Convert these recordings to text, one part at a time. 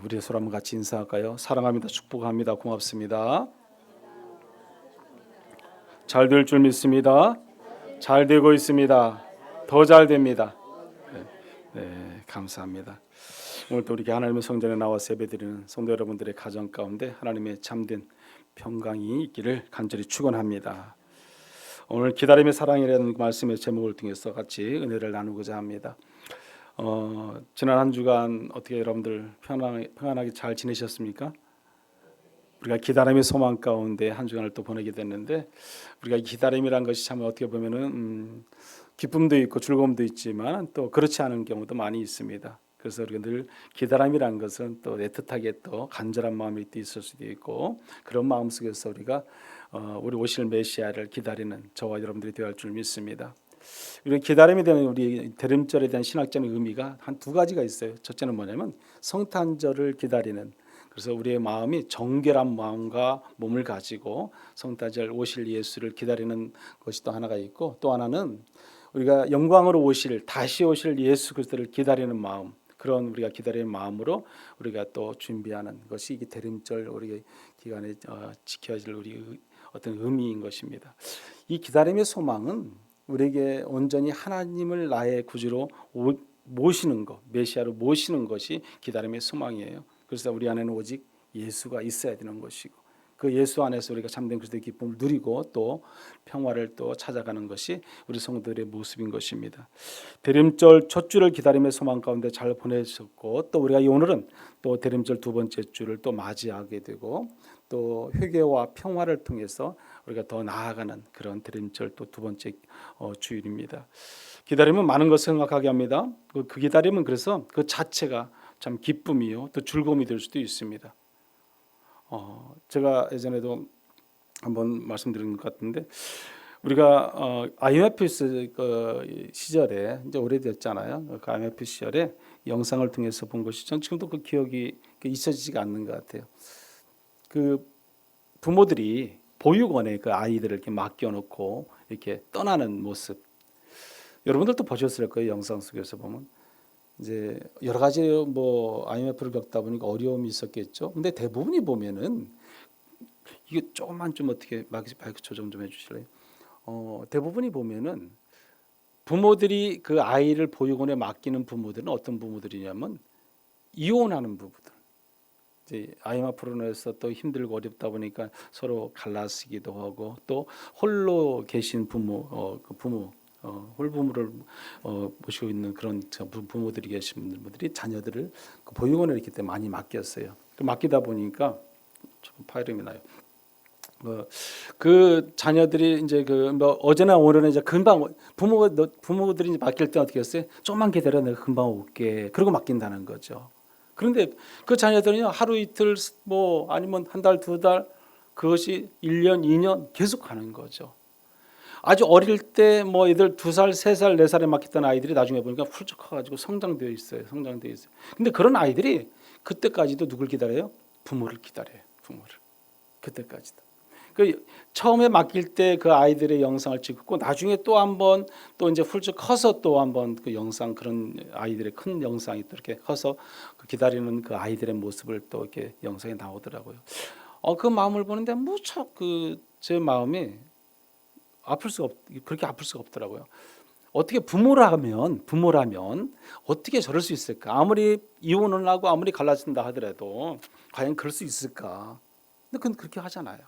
우리 서로 한번 같이 인사할까요? 사랑합니다. 축복합니다. 고맙습니다. 잘 될 줄 믿습니다. 잘 되고 있습니다. 더 잘 됩니다. 감사합니다. 오늘 또 이렇게 하나님의 성전에 나와서 예배드리는 성도 여러분들의 가정 가운데 하나님의 참된 평강이 있기를 간절히 축원합니다. 오늘 기다림의 사랑이라는 말씀의 제목을 통해서 같이 은혜를 나누고자 합니다. 지난 한 주간 어떻게 여러분들 평안하게 잘 지내셨습니까? 우리가 기다림의 소망 가운데 한 주간을 또 보내게 됐는데, 우리가 기다림이란 것이 참 어떻게 보면은 기쁨도 있고 즐거움도 있지만 또 그렇지 않은 경우도 많이 있습니다. 그래서 우리가 늘 기다림이란 것은 또 애틋하게 또 간절한 마음이 있을 수도 있고, 그런 마음 속에서 우리가 우리 오실 메시아를 기다리는 저와 여러분들이 되어야 할 줄 믿습니다. 우리 기다림에 대한 우리 대림절에 대한 신학적인 의미가 한 두 가지가 있어요. 첫째는 뭐냐면 성탄절을 기다리는, 그래서 우리의 마음이 정결한 마음과 몸을 가지고 성탄절 오실 예수를 기다리는 것이 또 하나가 있고, 또 하나는 우리가 영광으로 다시 오실 예수 그리스도를 기다리는 마음, 그런 우리가 기다리는 마음으로 우리가 또 준비하는 것이 이 대림절 우리 기간에 지켜야 할 우리 어떤 의미인 것입니다. 이 기다림의 소망은 우리에게 온전히 하나님을 나의 구주로 모시는 것, 메시아로 모시는 것이 기다림의 소망이에요. 그래서 우리 안에는 오직 예수가 있어야 되는 것이고, 그 예수 안에서 우리가 참된 그리스도의 기쁨을 누리고 또 평화를 또 찾아가는 것이 우리 성도들의 모습인 것입니다. 대림절 첫 주를 기다림의 소망 가운데 잘 보내셨고, 또 우리가 오늘은 또 대림절 두 번째 주를 또 맞이하게 되고, 또 회개와 평화를 통해서 우리가 더 나아가는 그런 대림절 또 두 번째 주일입니다. 기다림은 많은 것을 생각하게 합니다. 그 기다림은 그래서 그 자체가 참 기쁨이요 또 즐거움이 될 수도 있습니다. 제가 예전에도 한번 말씀드린 것 같은데, 우리가 IMF 시절에 이제 오래됐잖아요. 그 IMF 시절에 영상을 통해서 본 것이 전 지금도 그 기억이 잊혀지지가 않는 것 같아요. 그 부모들이 보육원에 그 아이들을 이렇게 맡겨놓고 이렇게 떠나는 모습, 여러분들도 보셨을 거예요. 영상 속에서 보면 이제 여러 가지 IMF를 겪다 보니까 어려움이 있었겠죠. 근데 대부분이 보면은 이게 조금만 좀 어떻게 마이크 조정 좀 해주실래요? 대부분이 보면은 부모들이 그 아이를 보육원에 맡기는 부모들은 어떤 부모들이냐면 이혼하는 부부들. 이제 IMF로 인해서 또 힘들고 어렵다 보니까 서로 갈라쓰기도 하고, 또 홀로 계신 부모, 홀부모를 모시고 있는 그런 부모들이 계신 분들이 자녀들을 그 보육원에 이렇게 많이 맡겼어요. 맡기다 보니까 조금 파열음이 나요. 그 자녀들이 이제 어제나 오늘은 이제 금방 부모들이 이제 맡길 때 어떻게 했어요? 조금만 기다려, 내가 금방 올게. 그러고 맡긴다는 거죠. 그런데 그 자녀들은요, 하루 이틀 아니면 한 달, 두 달, 그것이 1년, 2년 계속 가는 거죠. 아주 어릴 때 애들 2살, 3살, 4살에 맡겼던 아이들이 나중에 보니까 훌쩍 커가지고 성장되어 있어요. 근데 그런 아이들이 그때까지도 누굴 기다려요? 부모를 기다려요. 부모를. 그때까지도. 처음에 맡길 때 그 아이들의 영상을 찍고, 나중에 또 한번 또 이제 훌쩍 커서 또 한번 그 영상, 그런 아이들의 큰 영상이 또 이렇게 커서 기다리는 그 아이들의 모습을 또 이렇게 영상에 나오더라고요. 그 마음을 보는데 무척 제 마음이 그렇게 아플 수가 없더라고요. 어떻게 부모라면 어떻게 저럴 수 있을까? 아무리 이혼을 하고 아무리 갈라진다 하더라도 과연 그럴 수 있을까? 근데 그건 그렇게 하잖아요.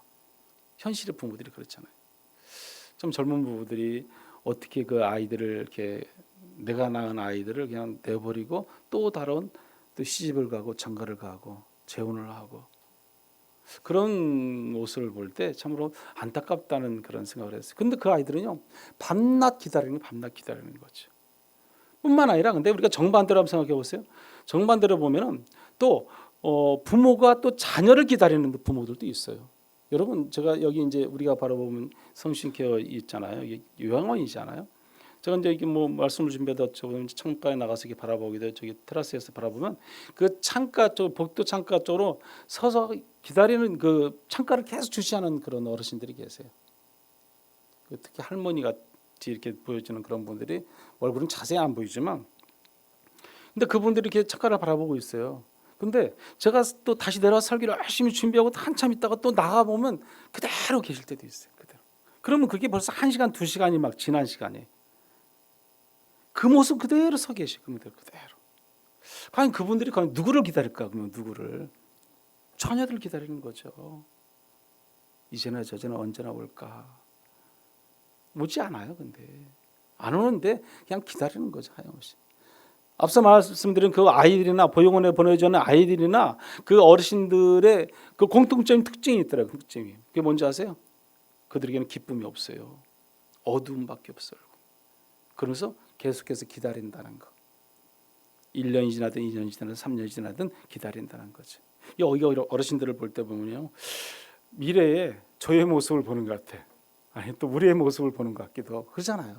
현실의 부모들이 그렇잖아요. 좀 젊은 부부들이 어떻게 그 아이들을 이렇게, 내가 낳은 아이들을 그냥 내버리고 또 다른 또 시집을 가고 장가를 가고 재혼을 하고, 그런 모습을 볼 때 참으로 안타깝다는 그런 생각을 했어요. 근데 그 아이들은요, 밤낮 기다리는 거죠. 뿐만 아니라, 근데 우리가 정반대로 한번 생각해 보세요. 정반대로 보면은 또 부모가 또 자녀를 기다리는 부모들도 있어요. 여러분, 제가 여기 이제 우리가 바라보면 성신케어 있잖아요. 이게 요양원이잖아요. 제가 이제 이게 말씀을 준비하다 창가에 나가서 이렇게 바라보기도, 저기 테라스에서 바라보면 그 창가 쪽, 복도 창가 쪽으로 서서 기다리는, 그 창가를 계속 주시하는 그런 어르신들이 계세요. 특히 할머니 같이 이렇게 보여지는 그런 분들이, 얼굴은 자세히 안 보이지만, 근데 그분들이 이렇게 창가를 바라보고 있어요. 근데 제가 또 다시 내려와 살기로 열심히 준비하고 한참 있다가 또 나가보면 그대로 계실 때도 있어요. 그대로. 그러면 그게 벌써 1시간, 2시간이 막 지난 시간이에요. 그 모습 그대로 서 계시고 그대로. 과연 그분들이 과연 누구를 기다릴까? 그러면 누구를? 처녀들 기다리는 거죠. 이제나 저제나 언제나 올까? 오지 않아요. 근데 안 오는데 그냥 기다리는 거죠. 하염없이. 앞서 말씀드린 그 아이들이나 보육원에 보내주는 아이들이나 그 어르신들의 그 공통적인 특징이 있더라고요. 특징이. 그게 뭔지 아세요? 그들에게는 기쁨이 없어요. 어두움밖에 없어요. 그러면서 계속해서 기다린다는 거. 1년이 지나든 2년이 지나든 3년이 지나든 기다린다는 거죠. 여기 어르신들을 볼 때 보면요, 미래에 저의 모습을 보는 것 같아. 아니 또 우리의 모습을 보는 것 같기도 하고 그러잖아요.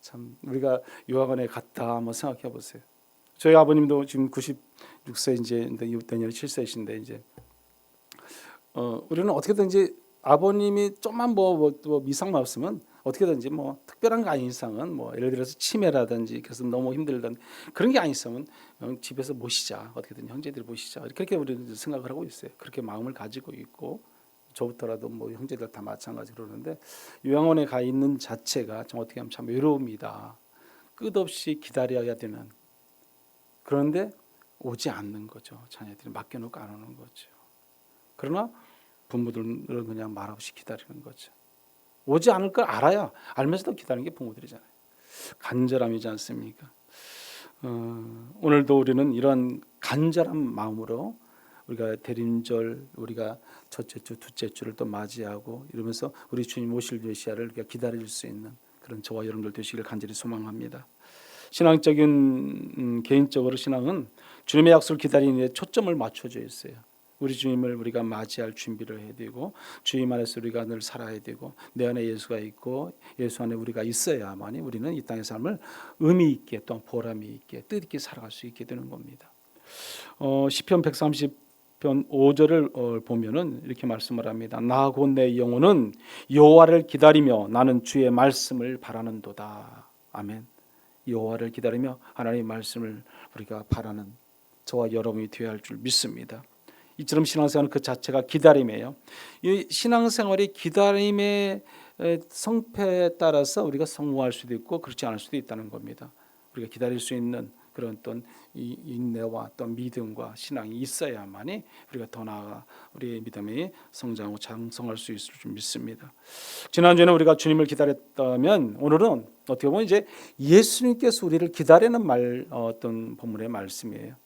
참 우리가 요양원에 갔다 한번 생각해 보세요. 저희 아버님도 지금 96세 이제 내년 7세이신데 이제 우리는 어떻게든지 아버님이 좀만 뭐 미상만 없으면 어떻게든지 뭐 특별한 거 아닌 이상은 뭐 예를 들어서 치매라든지 그래서 너무 힘들던 그런 게 아닌 이상은 집에서 모시자, 어떻게든 형제들이 모시자, 그렇게 우리는 생각을 하고 있어요. 그렇게 마음을 가지고 있고 저부터라도 뭐 형제들 다 마찬가지로 그러는데 요양원에 가 있는 자체가 좀 어떻게 하면 참 외로움이다. 끝없이 기다려야 되는. 그런데 오지 않는 거죠. 자녀들이 맡겨놓고 안 오는 거죠. 그러나 부모들은 그냥 말없이 기다리는 거죠. 오지 않을 걸 알아야 알면서도 기다리는 게 부모들이잖아요. 간절함이지 않습니까? 오늘도 우리는 이런 간절한 마음으로 우리가 대림절, 우리가 첫째 주, 둘째 주를 또 맞이하고 이러면서 우리 주님 오실 메시아를 우리가 기다릴 수 있는 그런 저와 여러분들 되시기를 간절히 소망합니다. 신앙적인 개인적으로 신앙은 주님의 약속을 기다리는 데 초점을 맞춰져 있어요. 우리 주님을 우리가 맞이할 준비를 해야 되고 주님 안에서 우리가 늘 살아야 되고 내 안에 예수가 있고 예수 안에 우리가 있어야만이 우리는 이 땅의 삶을 의미 있게 또 보람이 있게 뜻 있게 살아갈 수 있게 되는 겁니다. 시편 130편 5절을 보면은 이렇게 말씀을 합니다. 나 곧 내 영혼은 여호와를 기다리며 나는 주의 말씀을 바라는도다. 아멘. 여호와를 기다리며 하나님의 말씀을 우리가 바라는 저와 여러분이 되어야 할 줄 믿습니다. 이처럼 신앙생활은 그 자체가 기다림이에요. 이 신앙생활이 기다림의 성패에 따라서 우리가 성공할 수도 있고 그렇지 않을 수도 있다는 겁니다. 우리가 기다릴 수 있는 그런 어떤 인내와 어떤 믿음과 신앙이 있어야만이 우리가 더 나아가 우리의 믿음이 성장하고 장성할 수 있을 줄 믿습니다. 지난주에는 우리가 주님을 기다렸다면 오늘은 어떻게 보면 이제 예수님께서 우리를 기다리는 어떤 본문의 말씀이에요.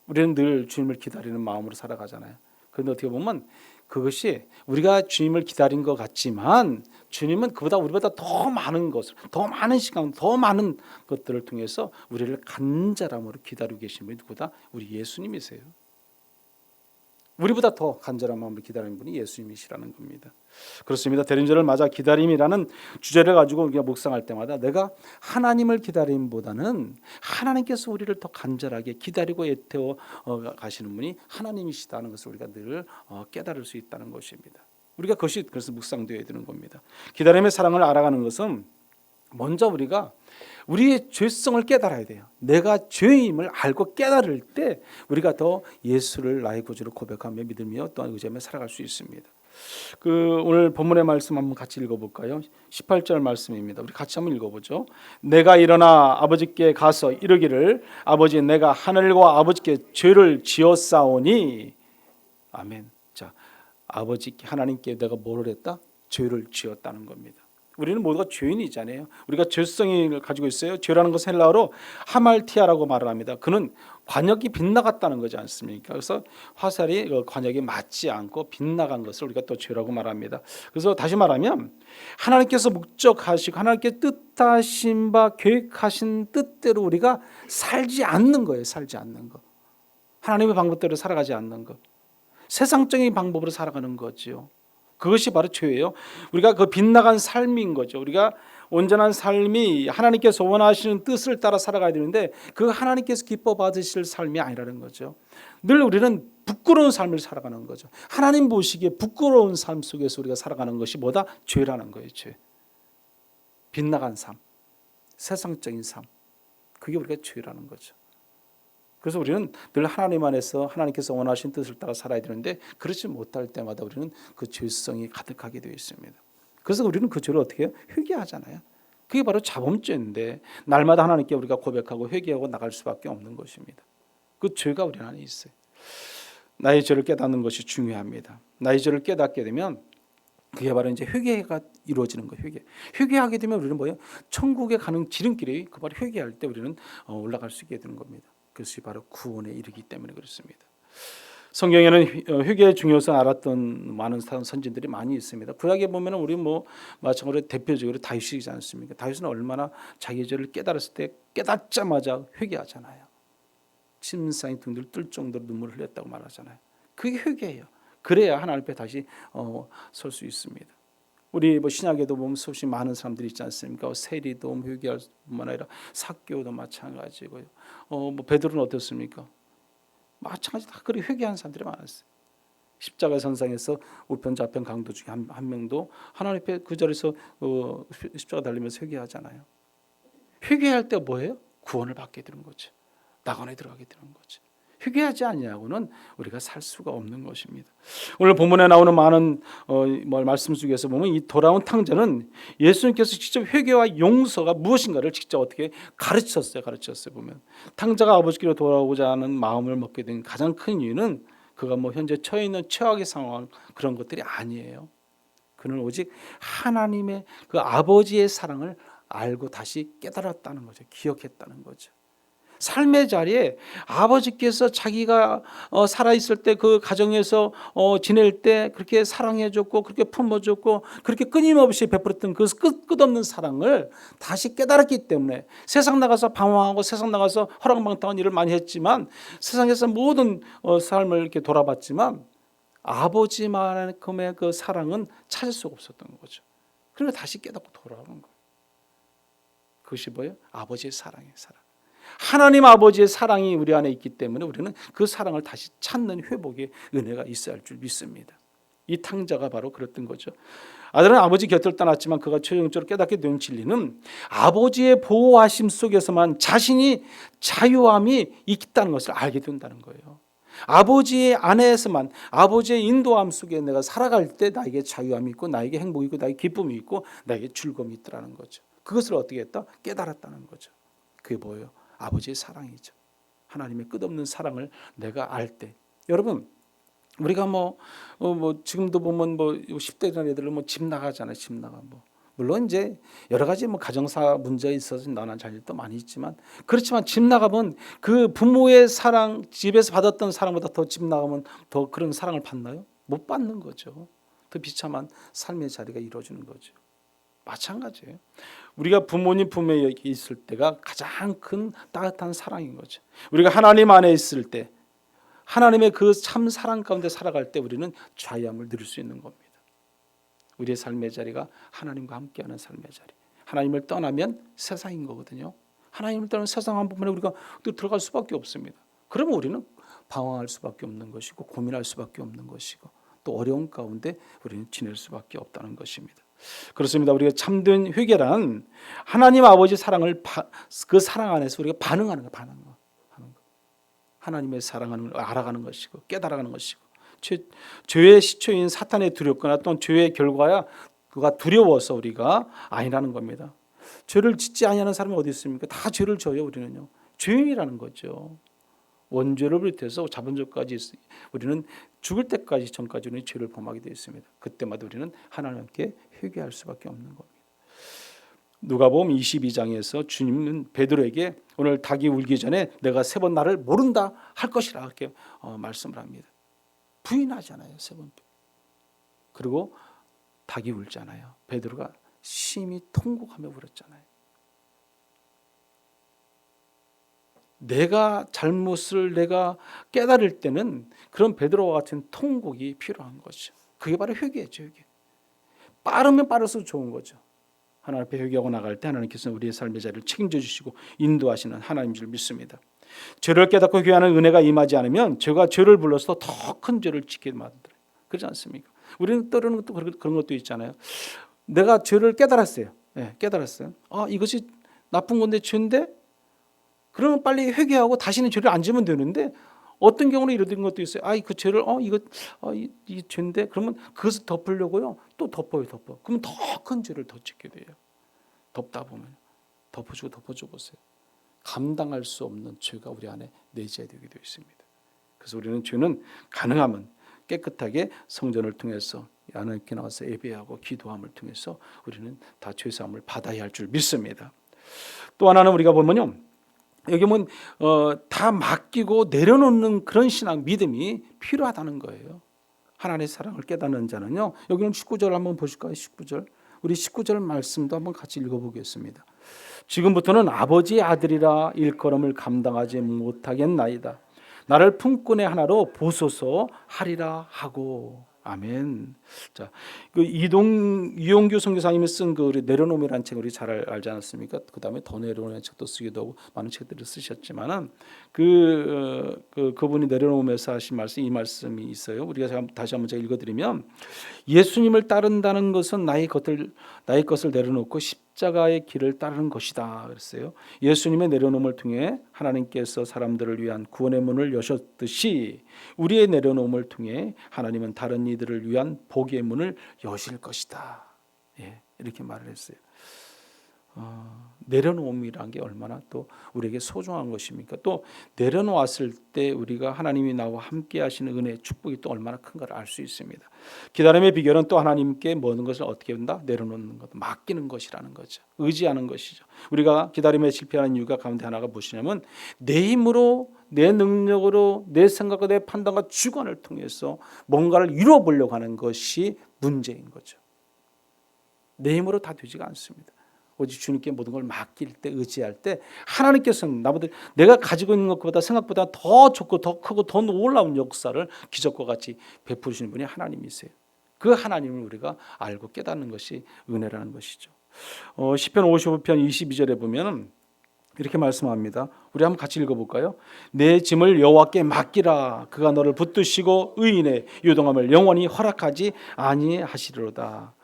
우리는 늘 주님을 기다리는 마음으로 살아가잖아요. 그런데 어떻게 보면 그것이 우리가 주님을 기다린 것 같지만 주님은 우리보다 더 많은 것을, 더 많은 시간, 더 많은 것들을 통해서 우리를 간절함으로 기다리고 계신 분이 누구다? 우리 예수님이세요. 우리보다 더 간절한 마음으로 기다리는 분이 예수님이시라는 겁니다. 그렇습니다. 대림절을 맞아 기다림이라는 주제를 가지고 우리가 묵상할 때마다 내가 하나님을 기다림보다는 하나님께서 우리를 더 간절하게 기다리고 애태워 가시는 분이 하나님이시다는 것을 우리가 늘 깨달을 수 있다는 것입니다. 우리가 그것이 그래서 묵상되어야 되는 겁니다. 기다림의 사랑을 알아가는 것은 먼저 우리가 우리의 죄성을 깨달아야 돼요. 내가 죄임을 알고 깨달을 때 우리가 더 예수를 나의 구주로 고백하며 믿으며 또한 의지하며 살아갈 수 있습니다. 오늘 본문의 말씀 한번 같이 읽어볼까요? 18절 말씀입니다. 우리 같이 한번 읽어보죠. 내가 일어나 아버지께 가서 이르기를 아버지 내가 하늘과 아버지께 죄를 지었사오니 아멘. 자, 아버지께 하나님께 내가 뭐를 했다? 죄를 지었다는 겁니다. 우리는 모두가 죄인이잖아요. 우리가 죄성을 가지고 있어요. 죄라는 것은 헬라어로 하말티아라고 말을 합니다. 그는 관역이 빗나갔다는 거지 않습니까? 그래서 화살이 관역에 맞지 않고 빗나간 것을 우리가 또 죄라고 말합니다. 그래서 다시 말하면 하나님께서 목적하시고 하나님께 뜻하신 바 계획하신 뜻대로 우리가 살지 않는 거예요. 살지 않는 거. 하나님의 방법대로 살아가지 않는 것. 세상적인 방법으로 살아가는 거죠. 그것이 바로 죄예요. 우리가 그 빗나간 삶인 거죠. 우리가 온전한 삶이 하나님께서 원하시는 뜻을 따라 살아가야 되는데 그 하나님께서 기뻐 받으실 삶이 아니라는 거죠. 늘 우리는 부끄러운 삶을 살아가는 거죠. 하나님 보시기에 부끄러운 삶 속에서 우리가 살아가는 것이 뭐다? 죄라는 거예요. 죄. 빗나간 삶, 세상적인 삶. 그게 우리가 죄라는 거죠. 그래서 우리는 늘 하나님 안에서 하나님께서 원하신 뜻을 따라 살아야 되는데 그렇지 못할 때마다 우리는 그 죄성이 가득하게 되어 있습니다. 그래서 우리는 그 죄를 어떻게 해요? 회개하잖아요. 그게 바로 자범죄인데 날마다 하나님께 우리가 고백하고 회개하고 나갈 수밖에 없는 것입니다. 그 죄가 우리 안에 있어요. 나의 죄를 깨닫는 것이 중요합니다. 나의 죄를 깨닫게 되면 그게 바로 이제 회개가 이루어지는 거예요. 회개하게 되면 우리는 뭐예요? 천국에 가는 지름길이 그 바로 회개할 때 우리는 올라갈 수 있게 되는 겁니다. 그것이 바로 구원에 이르기 때문에 그렇습니다. 성경에는 회개의 중요성 알았던 많은 선진들이 많이 있습니다. 구약에 보면 우리 마찬가지로 대표적으로 다윗이지 않습니까? 다윗은 얼마나 자기 죄를 깨달았을 때 깨닫자마자 회개하잖아요. 침상이 등들 뜰 정도로 눈물을 흘렸다고 말하잖아요. 그게 회개예요. 그래야 하나님 앞에 다시 설 수 있습니다. 우리 신약에도 보면 수없이 많은 사람들이 있지 않습니까? 세리도 회개할 뿐만 아니라 삭개오도 마찬가지고요. 베드로는 어떻습니까? 마찬가지 다 그렇게 회개한 사람들이 많았어요. 십자가 선상에서 우편 좌편 강도 중에 한 명도 하나님 앞에 그 자리에서 십자가 달리면서 회개하잖아요. 회개할 때 뭐예요? 구원을 받게 되는 거죠. 낙원에 들어가게 되는 거죠. 회개하지 아니하고는 우리가 살 수가 없는 것입니다. 오늘 본문에 나오는 많은 말씀 속에서 보면 이 돌아온 탕자는 예수님께서 직접 회개와 용서가 무엇인가를 직접 어떻게 가르쳤어요. 보면 탕자가 아버지께로 돌아오고자 하는 마음을 먹게 된 가장 큰 이유는 그가 현재 처해 있는 최악의 상황 그런 것들이 아니에요. 그는 오직 하나님의 그 아버지의 사랑을 알고 다시 깨달았다는 거죠. 기억했다는 거죠. 삶의 자리에 아버지께서 자기가 살아있을 때 그 가정에서 지낼 때 그렇게 사랑해줬고 그렇게 품어줬고 그렇게 끊임없이 베풀었던 그 끝없는 사랑을 다시 깨달았기 때문에 세상 나가서 방황하고 세상 나가서 허랑방탕한 일을 많이 했지만 세상에서 모든 삶을 이렇게 돌아봤지만 아버지만큼의 그 사랑은 찾을 수가 없었던 거죠. 그러니까 다시 깨닫고 돌아오는 거예요. 그것이 뭐예요? 아버지의 사랑이에요. 사랑. 하나님 아버지의 사랑이 우리 안에 있기 때문에 우리는 그 사랑을 다시 찾는 회복의 은혜가 있어야 할 줄 믿습니다. 이 탕자가 바로 그랬던 거죠. 아들은 아버지 곁을 떠났지만 그가 최종적으로 깨닫게 된 진리는 아버지의 보호하심 속에서만 자신이 자유함이 있다는 것을 알게 된다는 거예요. 아버지의 안에서만 아버지의 인도함 속에 내가 살아갈 때 나에게 자유함이 있고 나에게 행복이 있고 나에게 기쁨이 있고 나에게 즐거움이 있더라는 거죠. 그것을 어떻게 했다? 깨달았다는 거죠. 그게 뭐예요? 아버지의 사랑이죠. 하나님의 끝없는 사랑을 내가 알 때, 여러분 우리가 지금도 보면 10대란 애들은 집 나가잖아요. 집 나가 물론 이제 여러 가지 가정사 문제에 있어서 나난 자질도 많이 있지만 그렇지만 집 나가면 그 부모의 사랑 집에서 받았던 사랑보다 더 집 나가면 더 그런 사랑을 받나요? 못 받는 거죠. 더 비참한 삶의 자리가 이루어지는 거죠. 마찬가지예요. 우리가 부모님 품에 있을 때가 가장 큰 따뜻한 사랑인 거죠. 우리가 하나님 안에 있을 때 하나님의 그 참 사랑 가운데 살아갈 때 우리는 자유함을 누릴 수 있는 겁니다. 우리의 삶의 자리가 하나님과 함께하는 삶의 자리. 하나님을 떠나면 세상인 거거든요. 하나님을 떠나면 세상 한 부분에 우리가 또 들어갈 수밖에 없습니다. 그러면 우리는 방황할 수밖에 없는 것이고 고민할 수밖에 없는 것이고 또 어려운 가운데 우리는 지낼 수밖에 없다는 것입니다. 그렇습니다. 우리가 참된 회개란 하나님 아버지 사랑을 그 사랑 안에서 우리가 반응하는 거. 하나님의 사랑을 알아가는 것이고 깨달아가는 것이고 죄의 시초인 사탄에 두렵거나 또는 죄의 결과야 그가 두려워서 우리가 아니라는 겁니다. 죄를 짓지 아니하는 사람이 어디 있습니까? 다 죄를 져요. 우리는요. 죄인이라는 거죠. 원죄를 비롯해서 자본죄까지 우리는 죽을 때까지 전까지 우리는 죄를 범하게 되어 있습니다. 그때마다 우리는 하나님께 회개할 수밖에 없는 겁니다. 누가복음 22장에서 주님은 베드로에게 오늘 닭이 울기 전에 내가 3번 나를 모른다 할 것이라 이렇게 말씀을 합니다. 부인하잖아요. 3번. 그리고 닭이 울잖아요. 베드로가 심히 통곡하며 울었잖아요. 내가 잘못을 내가 깨달을 때는 그런 베드로와 같은 통곡이 필요한 거죠. 그게 바로 회개죠. 회개. 빠르면 빠를수록 좋은 거죠. 하나님 앞에 회개하고 나갈 때 하나님께서는 우리의 삶의 자리를 책임져 주시고 인도하시는 하나님인 줄 믿습니다. 죄를 깨닫고 회개하는 은혜가 임하지 않으면 죄가 죄를 불러서 더 큰 죄를 짓게 만들어요. 그렇지 않습니까? 우리는 때로는 것도 그런 것도 있잖아요. 내가 죄를 깨달았어요. 네, 깨달았어요. 이것이 나쁜 건데 죄인데 그러면 빨리 회개하고 다시는 죄를 안 지면 되는데 어떤 경우는 이런 것도 있어요. 그 죄를 이 죄인데 그러면 그것을 덮으려고요. 또 덮어요. 그러면 더 큰 죄를 더 짓게 돼요. 덮다 보면 덮어주고 보세요. 감당할 수 없는 죄가 우리 안에 내재되게 되어 있습니다. 그래서 우리는 죄는 가능하면 깨끗하게 성전을 통해서 하나님께 나와서 예배하고 기도함을 통해서 우리는 다 죄사함을 받아야 할 줄 믿습니다. 또 하나는 우리가 보면요, 여기 보면 다 맡기고 내려놓는 그런 신앙 믿음이 필요하다는 거예요. 하나님의 사랑을 깨닫는 자는요. 여기는 19절 한번 보실까요? 19절. 우리 19절 말씀도 한번 같이 읽어보겠습니다. 지금부터는 아버지의 아들이라 일컬음을 감당하지 못하겠나이다. 나를 품꾼의 하나로 보소서 하리라 하고. 아멘. 자, 그 이용규 선교사님이 쓴 그 내려놓음이라는 책을 우리 잘 알지 않았습니까? 그 다음에 더 내려놓는 책도 쓰기도 하고 많은 책들을 쓰셨지만은 그분이 내려놓음에서 하신 말씀, 이 말씀이 있어요. 우리가 다시 한번 제가 읽어드리면, 예수님을 따른다는 것은 나의 것을 내려놓고 십자가의 길을 따르는 것이다 그랬어요. 예수님의 내려놓음을 통해 하나님께서 사람들을 위한 구원의 문을 여셨듯이 우리의 내려놓음을 통해 하나님은 다른 이들을 위한 복의 문을 여실 것이다. 이렇게 말을 했어요. 내려놓음이란 게 얼마나 또 우리에게 소중한 것입니까? 또 내려놓았을 때 우리가 하나님이 나와 함께 하시는 은혜, 축복이 또 얼마나 큰가를 알 수 있습니다. 기다림의 비결은 또 하나님께 모든 것을 어떻게 한다? 내려놓는 것, 맡기는 것이라는 거죠. 의지하는 것이죠. 우리가 기다림에 실패하는 이유가 가운데 하나가 무엇이냐면, 내 힘으로, 내 능력으로, 내 생각과 내 판단과 주관을 통해서 뭔가를 이루어 보려고 하는 것이 문제인 거죠. 내 힘으로 다 되지가 않습니다. 오직 주님께 모든 걸 맡길 때, 의지할 때 하나님께서는 나보다, 내가 가지고 있는 것보다 생각보다 더 좋고 더 크고 더 놀라운 역사를 기적과 같이 베푸시는 분이 하나님이세요. 그 하나님을 우리가 알고 깨닫는 것이 은혜라는 것이죠. 시편 55편 22절에 보면 이렇게 말씀합니다. 우리 한번 같이 읽어볼까요? 내 짐을 여호와께 맡기라. 그가 너를 붙드시고 의인의 요동함을 영원히 허락하지 아니하시리로다.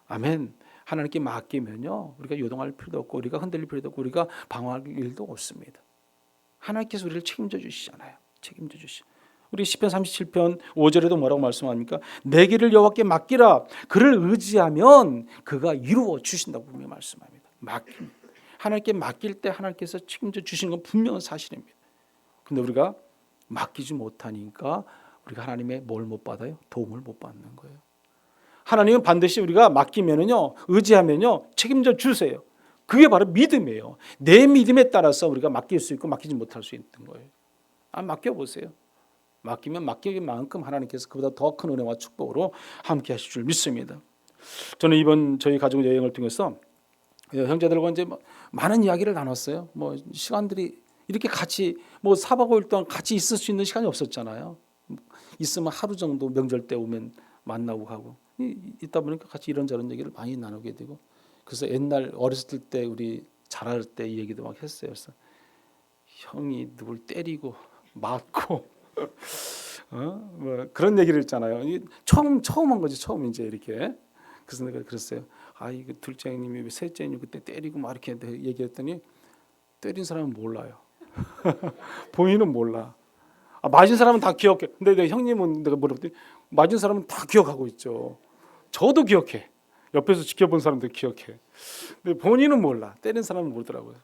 아멘. 하나님께 맡기면요, 우리가 요동할 필요도 없고 우리가 흔들릴 필요도 없고 우리가 방황할 일도 없습니다. 하나님께서 우리를 책임져 주시잖아요. 책임져 주시. 우리 시편 37편 5절에도 뭐라고 말씀합니까? 내 길을 여호와께 맡기라. 그를 의지하면 그가 이루어 주신다고 분명히 말씀합니다. 맡깁니다. 하나님께 맡길 때 하나님께서 책임져 주시는 건 분명한 사실입니다. 근데 우리가 맡기지 못하니까 우리가 하나님의 뭘 못 받아요? 도움을 못 받는 거예요. 하나님은 반드시 우리가 맡기면은요, 의지하면요, 책임져 주세요. 그게 바로 믿음이에요. 내 믿음에 따라서 우리가 맡길 수 있고 맡기지 못할 수 있는 거예요. 맡겨보세요. 맡기면 맡기는 만큼 하나님께서 그보다 더 큰 은혜와 축복으로 함께 하실 줄 믿습니다. 저는 이번 저희 가족 여행을 통해서 형제들과 이제 많은 이야기를 나눴어요. 시간들이 이렇게 같이 4박 5일 동안 같이 있을 수 있는 시간이 없었잖아요. 있으면 하루 정도 명절 때 오면 만나고 가고 있다 보니까 같이 이런저런 얘기를 많이 나누게 되고, 그래서 옛날 어렸을 때 우리 자랄 때 이 얘기도 막 했어요. 그래서 형이 누굴 때리고 맞고 그런 얘기를 했잖아요. 처음 한 거지, 처음 이제 이렇게. 그래서 내가 그랬어요. 이거 둘째 형님이 셋째 형님 그때 때리고 막 이렇게 얘기했더니, 때린 사람은 몰라요. 본인은 몰라. 맞은 사람은 다 기억해. 근데 내 형님은 내가 물어봤더니 맞은 사람은 다 기억하고 있죠. 저도 기억해. 옆에서 지켜본 사람도 기억해. 근데 본인은 몰라. 때린 사람은 모르더라고요.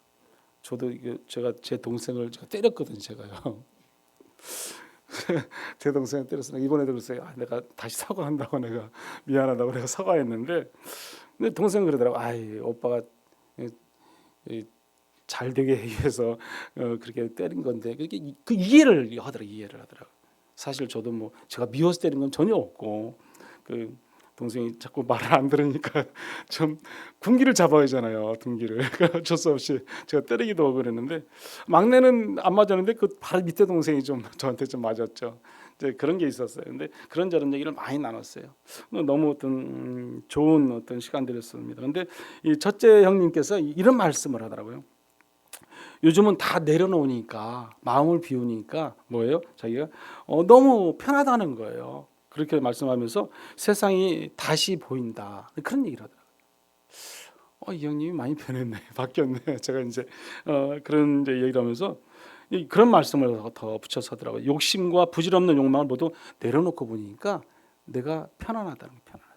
저도 제가 제 동생을 때렸거든요. 제가요. 제 동생을 때렸어요. 이번에도 그랬어요. 내가 다시 사과한다고, 내가 미안하다고 내가 사과했는데, 근데 동생은 그러더라고. 오빠가 잘 되게 위해서 그렇게 때린 건데, 그 이해를 하더라고. 사실 저도 제가 미워서 때린 건 전혀 없고, 그 동생이 자꾸 말을 안 들으니까 좀 군기를 잡아야 하잖아요. 둔기를. 어쩔 수 없이 제가 때리기도 하고 그랬는데, 막내는 안 맞았는데 그 바로 밑에 동생이 좀 저한테 좀 맞았죠. 이제 그런 게 있었어요. 근데 그런저런 얘기를 많이 나눴어요. 너무 좋은 시간들이었습니다. 근데 이 첫째 형님께서 이런 말씀을 하더라고요. 요즘은 다 내려놓으니까, 마음을 비우니까 뭐예요? 자기가 너무 편하다는 거예요. 그렇게 말씀하면서 세상이 다시 보인다, 그런 얘기를 하더라고요. 이 형님이 많이 변했네, 바뀌었네. 제가 이제 그런 이제 얘기를 하면서 그런 말씀을 더 붙여서 하더라고요. 욕심과 부질없는 욕망을 모두 내려놓고 보니까 내가 편안하다는 거, 편안하다.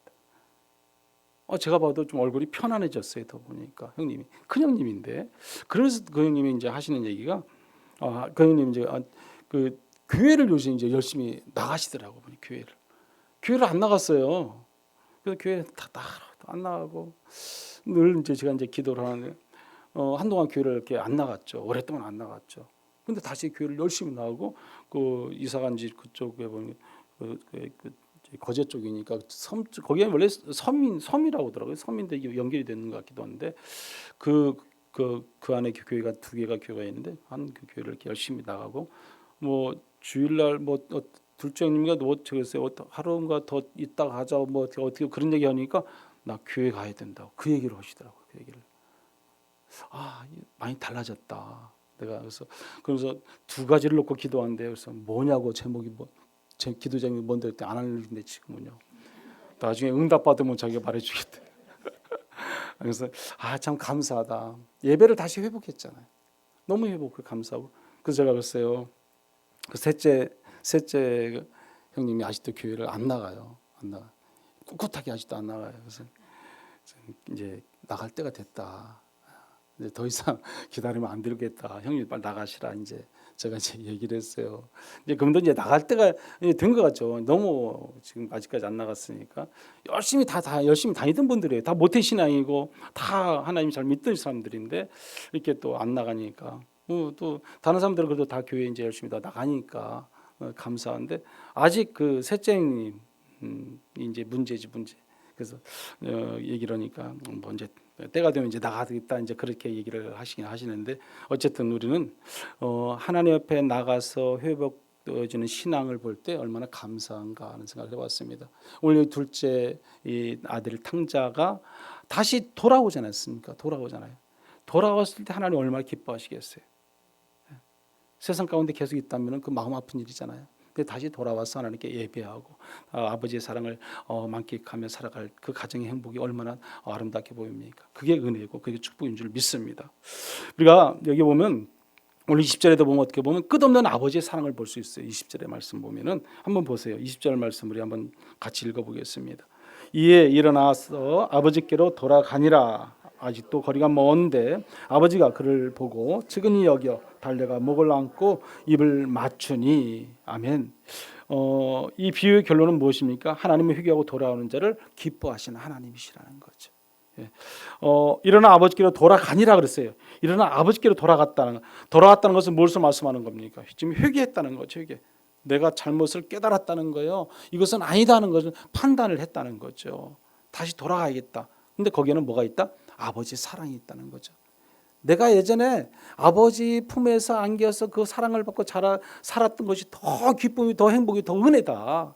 제가 봐도 좀 얼굴이 편안해졌어요. 더 보니까 형님이 큰 형님인데, 그러면서 그 형님이 이제 하시는 얘기가 그 형님 이제 그 교회를 요새 이제 열심히 나가시더라고 보니 교회를 안 나갔어요. 그래서 교회 안 나가고 늘 이제 제가 이제 기도를 하는데 한동안 교회를 이렇게 안 나갔죠. 오랫동안 안 나갔죠. 근데 다시 교회를 열심히 나가고 그 이사간 집 그쪽에 보면 그 거제 쪽이니까 거기에 원래 섬이라고 하더라고요. 섬인데 이게 연결이 되는 것 같기도 한데 그 안에 교회가 두 개가 교회가 있는데 그 교회를 이렇게 열심히 나가고 뭐 주일날 뭐 둘째 형님과 뭐 저랬어요. 하루인가 더 있다 가자 뭐 어떻게 그런 얘기 하니까 나 교회 가야 된다고 그 얘기를 하시더라고요. 그 얘기를 많이 달라졌다. 내가 그래서 두 가지를 놓고 기도한대. 그래서 뭐냐고 제목이 제 기도 제목이 뭔데 그때 안 하는데 지금은요. 나중에 응답 받으면 자기가 말해주겠대. 그래서 참 감사하다. 예배를 다시 회복했잖아요. 너무 회복을 감사하고. 그래서 제가 글쎄요. 그 셋째 형님이 아직도 교회를 안 나가요. 안 나가. 꿋꿋하게 아직도 안 나가요. 그래서 이제 나갈 때가 됐다. 이제 더 이상 기다리면 안 되겠다. 형님 빨리 나가시라. 이제 제가 이제 얘기를 했어요. 이제 그분도 이제 나갈 때가 된 것 같죠. 너무 지금 아직까지 안 나갔으니까 열심히 열심히 다니던 분들이에요. 다 모태신앙이고 다 하나님 잘 믿던 사람들인데 이렇게 또 안 나가니까 또 다른 사람들은 그래도 다 교회 이제 열심히 다 나가니까 감사한데 아직 그 셋째 형님 이제 문제지. 그래서 얘기를 하니까 뭐 이제 때가 되면 이제 나가겠다 이제 그렇게 얘기를 하시는데 어쨌든 우리는 하나님 옆에 나가서 회복되어지는 신앙을 볼 때 얼마나 감사한가 하는 생각을 해봤습니다. 오늘 둘째 이 아들 탕자가 다시 돌아오지 않았습니까? 돌아왔을 때 하나님 얼마나 기뻐하시겠어요? 세상 가운데 계속 있다면 그 마음 아픈 일이잖아요. 근데 다시 돌아와서 하나님께 예배하고 아버지의 사랑을 만끽하며 살아갈 그 가정의 행복이 얼마나 아름답게 보입니까? 그게 은혜고 그게 축복인 줄 믿습니다. 우리가 여기 보면 오늘 20절에도 보면 어떻게 보면 끝없는 아버지의 사랑을 볼 수 있어요. 20절의 말씀 보면은 한번 보세요. 20절 말씀 우리 한번 같이 읽어보겠습니다. 이에 일어나서 아버지께로 돌아가니라. 아직도 거리가 먼데 아버지가 그를 보고 측은히 여겨 달려가 목을 안고 입을 맞추니. 아멘. 이 비유의 결론은 무엇입니까? 하나님의 회개하고 돌아오는 자를 기뻐하시는 하나님이시라는 거죠. 일어나 아버지께로 돌아가니라 그랬어요. 일어나 아버지께로 돌아갔다는 것은 무엇을 말씀하는 겁니까? 지금 회개했다는 거죠. 회개. 내가 잘못을 깨달았다는 거예요. 이것은 아니다는 것을 판단을 했다는 거죠. 다시 돌아가야겠다. 근데 거기에는 뭐가 있다? 아버지 사랑이 있다는 거죠. 내가 예전에 아버지 품에서 안겨서 그 사랑을 받고 살았던 것이 더 기쁨이, 더 행복이, 더 은혜다.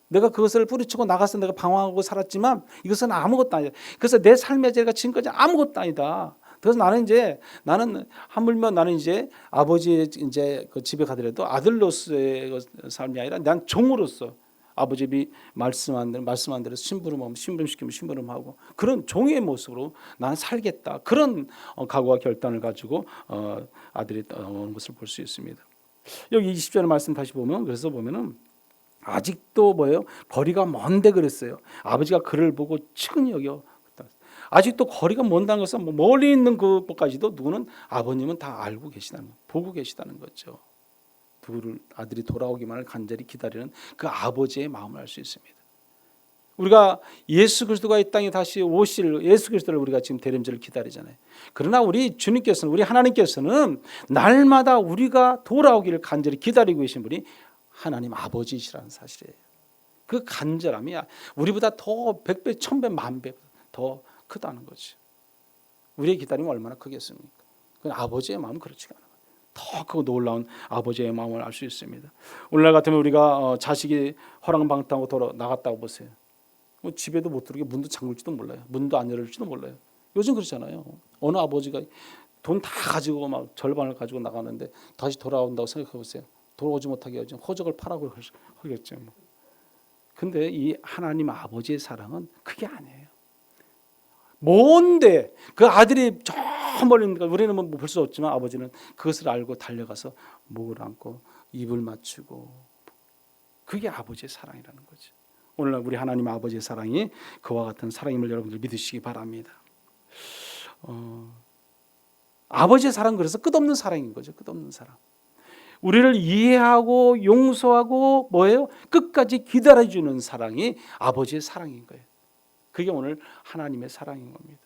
내가 그것을 뿌리치고 나가서 내가 방황하고 살았지만 이것은 아무것도 아니다. 그래서 내 삶의 제가 지금까지 아무것도 아니다. 그래서 나는 하물며 나는 이제 아버지의 이제 그 집에 가더라도 아들로서의 삶이 아니라 난 종으로서 아버지 말씀한 대로 심부름하면 심부름시키면 심부름하고 그런 종의 모습으로 나는 살겠다. 그런 각오와 결단을 가지고 아들이 오는 것을 볼 수 있습니다. 여기 20절 말씀 다시 보면 그래서 보면은 아직도 뭐예요? 거리가 먼데 그랬어요. 아버지가 그를 보고 측은히 여겨. 아직도 거리가 먼다는 것은 멀리 있는 그것까지도 누구는 아버님은 다 알고 계시다는 거, 보고 계시다는 거죠. 아들이 돌아오기만을 간절히 기다리는 그 아버지의 마음을 알 수 있습니다. 우리가 예수 그리스도가 이 땅에 다시 오실 예수 그리스도를 우리가 지금 대림절을 기다리잖아요. 그러나 우리 주님께서는 우리 하나님께서는 날마다 우리가 돌아오기를 간절히 기다리고 계신 분이 하나님 아버지시라는 사실이에요. 그 간절함이 우리보다 더 100배, 1000배, 만배 더 크다는 거죠. 우리의 기다림은 얼마나 크겠습니까? 그 아버지의 마음은 그렇지가 않아요. 더 크고 놀라운 아버지의 마음을 알 수 있습니다. 오늘날 같으면 우리가 자식이 허랑방탕하고 나갔다고 보세요. 집에도 못 들어오게 문도 잠글지도 몰라요. 문도 안 열을지도 몰라요. 요즘 그렇잖아요. 어느 아버지가 돈 다 가지고 막 절반을 가지고 나가는데 다시 돌아온다고 생각해 보세요. 돌아오지 못하게 하죠. 호적을 파라고 하겠죠. 근데 이 하나님 아버지의 사랑은 그게 아니에요. 먼데 그 아들이 저 멀리 있는 거 우리는 뭐 볼 수 없지만 아버지는 그것을 알고 달려가서 목을 안고 입을 맞추고, 그게 아버지의 사랑이라는 거죠. 오늘날 우리 하나님 아버지의 사랑이 그와 같은 사랑임을 여러분들 믿으시기 바랍니다. 아버지의 사랑, 그래서 끝없는 사랑인 거죠. 끝없는 사랑. 우리를 이해하고 용서하고 뭐예요? 끝까지 기다려주는 사랑이 아버지의 사랑인 거예요. 그게 오늘 하나님의 사랑인 겁니다.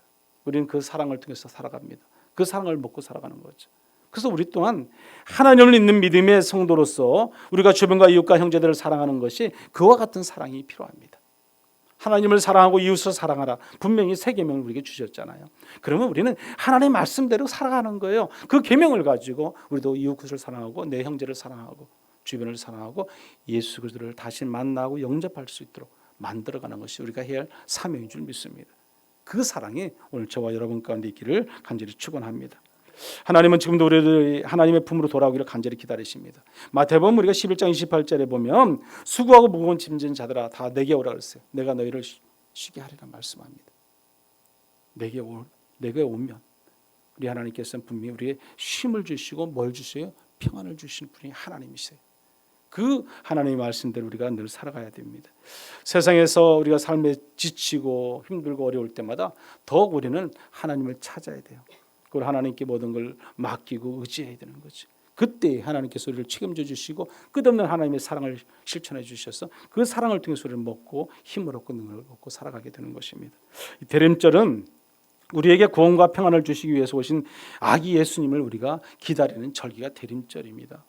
우리는 그 사랑을 통해서 살아갑니다. 그 사랑을 먹고 살아가는 거죠. 그래서 우리 또한 하나님을 믿는 믿음의 성도로서 우리가 주변과 이웃과 형제들을 사랑하는 것이 그와 같은 사랑이 필요합니다. 하나님을 사랑하고 이웃을 사랑하라, 분명히 세 계명을 우리에게 주셨잖아요. 그러면 우리는 하나님 말씀대로 살아가는 거예요. 그 계명을 가지고 우리도 이웃을 사랑하고 내 형제를 사랑하고 주변을 사랑하고 예수 그리스도를 다시 만나고 영접할 수 있도록 만들어가는 것이 우리가 해야 할 사명인 줄 믿습니다. 그 사랑이 오늘 저와 여러분 가운데 있기를 간절히 축원합니다. 하나님은 지금도 우리를 하나님의 품으로 돌아오기를 간절히 기다리십니다. 마태복음 우리가 11장 28절에 보면 수고하고 무거운 짐진 자들아 다 내게 오라 그랬어요. 내가 너희를 쉬게 하리라 말씀합니다. 내게 오면 우리 하나님께서는 분명히 우리에게 쉼을 주시고 뭘 주세요? 평안을 주시는 분이 하나님이세요. 그 하나님의 말씀대로 우리가 늘 살아가야 됩니다. 세상에서 우리가 삶에 지치고 힘들고 어려울 때마다 더욱 우리는 하나님을 찾아야 돼요. 그걸 하나님께 모든 걸 맡기고 의지해야 되는 거죠. 그때 하나님께서 우리를 책임져 주시고 끝없는 하나님의 사랑을 실천해 주셔서 그 사랑을 통해서 우리를 먹고 힘을 얻고 능력을 얻고 살아가게 되는 것입니다. 이 대림절은 우리에게 구원과 평안을 주시기 위해서 오신 아기 예수님을 우리가 기다리는 절기가 대림절입니다.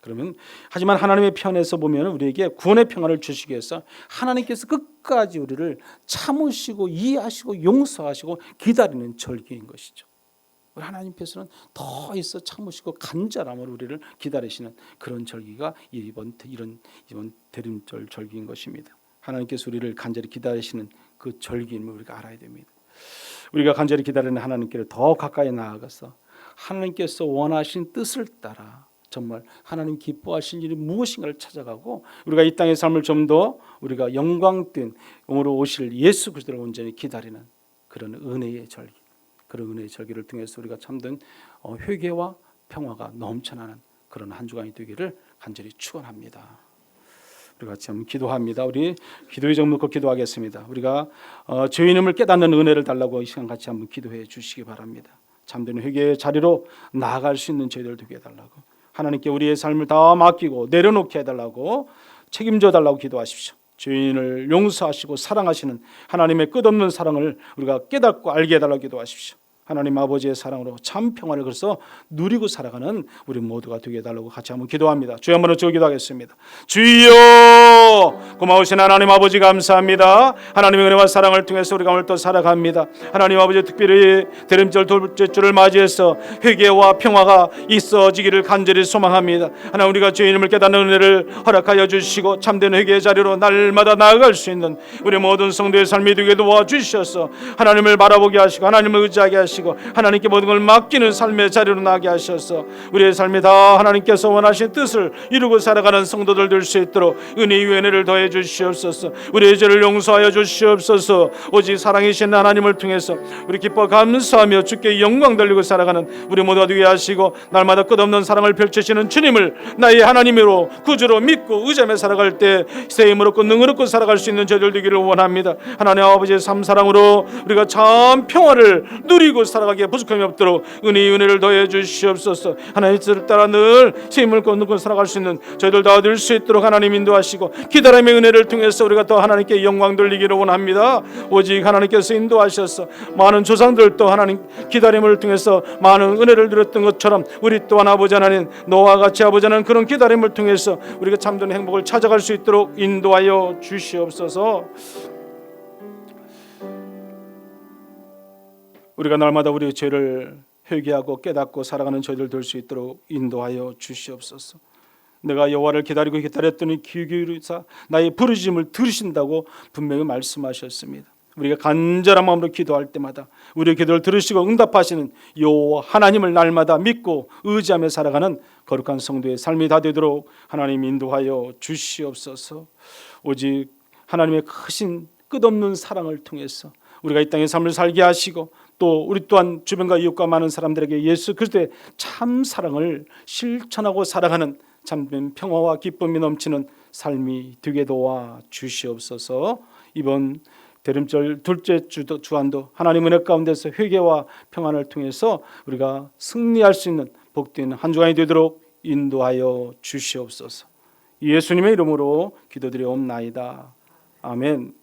그러면 하지만 하나님의 편에서 보면 우리에게 구원의 평안을 주시기 위해서 하나님께서 끝까지 우리를 참으시고 이해하시고 용서하시고 기다리는 절기인 것이죠. 우리 하나님께서는 더 있어 참으시고 간절함으로 우리를 기다리시는 그런 절기가 이번 대림절 절기인 것입니다. 하나님께서 우리를 간절히 기다리시는 그 절기임을 우리가 알아야 됩니다. 우리가 간절히 기다리는 하나님께를 더 가까이 나아가서 하나님께서 원하신 뜻을 따라 정말 하나님 기뻐하신 일이 무엇인가를 찾아가고 우리가 이 땅의 삶을 좀 더 우리가 영광된 영으로 오실 예수 그리스도를 온전히 기다리는 그런 은혜의 절기, 그런 은혜의 절기를 통해서 우리가 참된 회개와 평화가 넘쳐나는 그런 한 주간이 되기를 간절히 축원합니다. 우리 같이 한번 기도합니다. 우리 기도의 제목 놓고 기도하겠습니다. 우리가 죄의 이름을 깨닫는 은혜를 달라고 이 시간 같이 한번 기도해 주시기 바랍니다. 참된 회개의 자리로 나아갈 수 있는 저희들 되게 해달라고, 하나님께 우리의 삶을 다 맡기고 내려놓게 해달라고, 책임져 달라고 기도하십시오. 죄인을 용서하시고 사랑하시는 하나님의 끝없는 사랑을 우리가 깨닫고 알게 해달라고 기도하십시오. 하나님 아버지의 사랑으로 참 평안을 그래서 누리고 살아가는 우리 모두가 되게 해달라고 같이 한번 기도합니다. 주여 한번 저 기도하겠습니다. 주여, 고마우신 하나님 아버지 감사합니다. 하나님의 은혜와 사랑을 통해서 우리가 오늘 또 살아갑니다. 하나님 아버지 특별히 대림절 둘째 주를 맞이해서 회개와 평화가 있어지기를 간절히 소망합니다. 하나님 우리가 주의 이름을 깨닫는 은혜를 허락하여 주시고 참된 회개의 자리로 날마다 나아갈 수 있는 우리 모든 성도의 삶이 되게 도와주셔서 하나님을 바라보게 하시고 하나님을 의지하게 하시고 하나님께 모든 걸 맡기는 삶의 자리로 나게 하셔서 우리의 삶이 다 하나님께서 원하신 뜻을 이루고 살아가는 성도들 될 수 있도록 은혜의 은혜를 더해 주시옵소서. 우리의 죄를 용서하여 주시옵소서. 오직 사랑이신 하나님을 통해서 우리 기뻐 감사하며 주께 영광 돌리고 살아가는 우리 모두가 되게 하시고 날마다 끝없는 사랑을 펼치시는 주님을 나의 하나님으로 구주로 믿고 의지하며 살아갈 때 새 힘을 얻고 능을 얻고 살아갈 수 있는 저희들 되기를 원합니다. 하나님 아버지의 삶 사랑으로 우리가 참 평화를 누리고 살아가기에 부족함이 없도록 은혜의 은혜를 더해 주시옵소서. 하나님의 뜻을 따라 늘 새 힘을 얻고 살아갈 수 있는 저희들 다 될 수 있도록 하나님 인도하시고 기다림의 은혜를 통해서 우리가 또 하나님께 영광 돌리기를 원합니다. 오직 하나님께서 인도하셔서 많은 조상들도 하나님 기다림을 통해서 많은 은혜를 누렸던 것처럼 우리 또한 아버지 하나님 너와 같이 아버지 하나님 그런 기다림을 통해서 우리가 참된 행복을 찾아갈 수 있도록 인도하여 주시옵소서. 우리가 날마다 우리의 죄를 회개하고 깨닫고 살아가는 저희들 될 수 있도록 인도하여 주시옵소서. 내가 여호와를 기다렸더니 귀 기울이사 나의 부르짖음을 들으신다고 분명히 말씀하셨습니다. 우리가 간절한 마음으로 기도할 때마다 우리의 기도를 들으시고 응답하시는 여호와 하나님을 날마다 믿고 의지하며 살아가는 거룩한 성도의 삶이 다 되도록 하나님 인도하여 주시옵소서. 오직 하나님의 크신 끝없는 사랑을 통해서 우리가 이 땅의 삶을 살게 하시고 또 우리 또한 주변과 이웃과 많은 사람들에게 예수 그리스도의 참 사랑을 실천하고 살아가는 참된 평화와 기쁨이 넘치는 삶이 되게 도와 주시옵소서. 이번 대림절 둘째 주안도 하나님 은혜 가운데서 회개와 평안을 통해서 우리가 승리할 수 있는 복된 한 주간이 되도록 인도하여 주시옵소서. 예수님의 이름으로 기도드리옵나이다. 아멘.